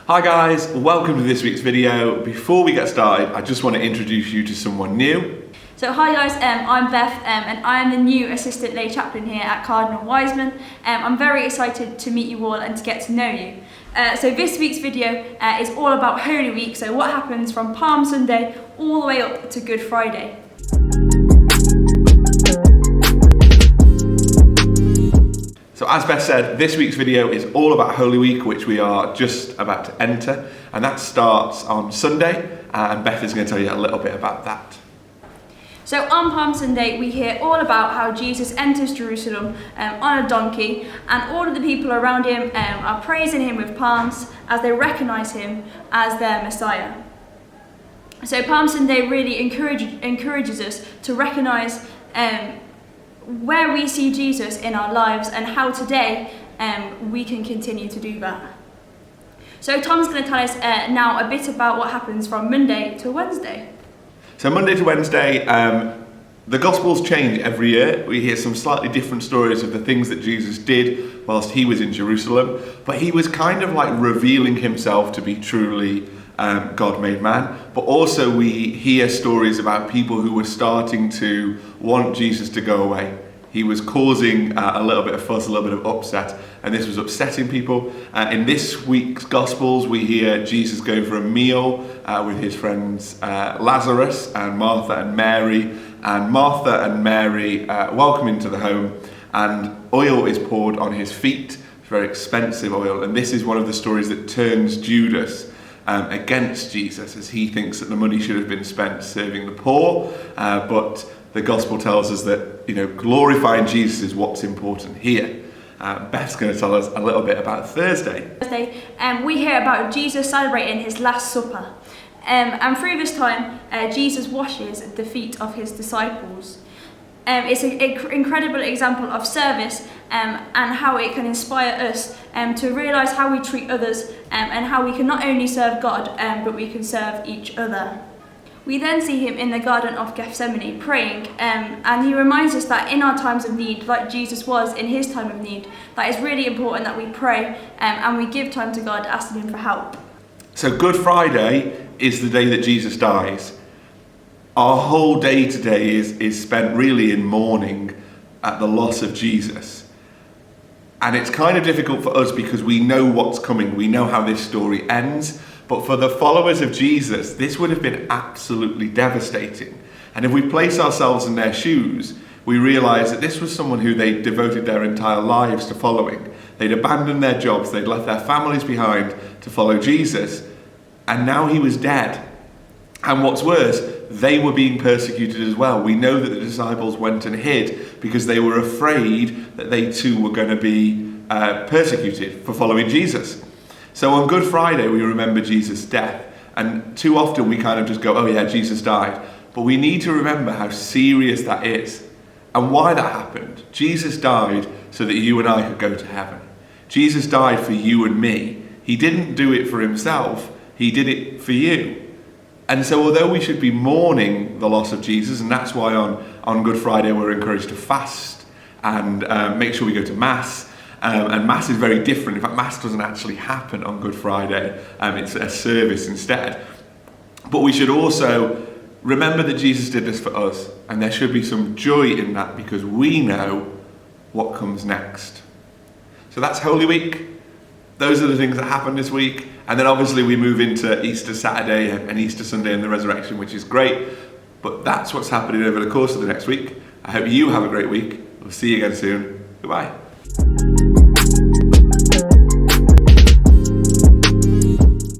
Hi guys, welcome to this week's video. Before we get started, I just want to introduce you to someone new. So hi guys, I'm Beth and I am the new Assistant Lay Chaplain here at Cardinal Wiseman. I'm very excited to meet you all and to get to know you. So this week's video is all about Holy Week, so what happens from Palm Sunday all the way up to Good Friday. So as Beth said, this week's video is all about Holy Week, which we are just about to enter, and that starts on Sunday, and Beth is going to tell you a little bit about that. So on Palm Sunday, we hear all about how Jesus enters Jerusalem on a donkey, and all of the people around him are praising him with palms as they recognise him as their Messiah. So Palm Sunday really encourages us to recognise where we see Jesus in our lives and how today we can continue to do that. So Tom's going to tell us now a bit about what happens from Monday to Wednesday. So Monday to Wednesday, the Gospels change every year. We hear some slightly different stories of the things that Jesus did whilst he was in Jerusalem, but he was kind of like revealing himself to be truly God made man. But also we hear stories about people who were starting to want Jesus to go away. He was causing a little bit of fuss, a little bit of upset, and this was upsetting people. In this week's Gospels, we hear Jesus going for a meal with his friends Lazarus and Martha and Mary. And Martha and Mary welcome him to the home, and oil is poured on his feet. It's very expensive oil, and this is one of the stories that turns Judas against Jesus, as he thinks that the money should have been spent serving the poor, but the gospel tells us that, glorifying Jesus is what's important here. Beth's going to tell us a little bit about Thursday. We hear about Jesus celebrating his Last Supper, and through this time, Jesus washes the feet of his disciples. It's an incredible example of service and how it can inspire us to realise how we treat others and how we can not only serve God but we can serve each other. We then see him in the Garden of Gethsemane praying, and he reminds us that in our times of need, like Jesus was in his time of need, that it's really important that we pray and we give time to God, asking him for help. So Good Friday is the day that Jesus dies. Our whole day today is spent really in mourning at the loss of Jesus. And it's kind of difficult for us because we know what's coming. We know how this story ends. But for the followers of Jesus, this would have been absolutely devastating. And if we place ourselves in their shoes, we realise that this was someone who they devoted their entire lives to following. They'd abandoned their jobs, they'd left their families behind to follow Jesus, and now he was dead. And what's worse, they were being persecuted as well. We know that the disciples went and hid because they were afraid that they too were going to be persecuted for following Jesus. So on Good Friday, we remember Jesus' death. And too often we kind of just go, oh yeah, Jesus died. But we need to remember how serious that is and why that happened. Jesus died so that you and I could go to heaven. Jesus died for you and me. He didn't do it for himself. He did it for you. And so although we should be mourning the loss of Jesus, and that's why on Good Friday we're encouraged to fast and make sure we go to Mass, and Mass is very different. In fact, Mass doesn't actually happen on Good Friday, it's a service instead. But we should also remember that Jesus did this for us, and there should be some joy in that because we know what comes next. So that's Holy Week. Those are the things that happen this week. And then obviously we move into Easter Saturday and Easter Sunday and the resurrection, which is great. But that's what's happening over the course of the next week. I hope you have a great week. We'll see you again soon. Goodbye.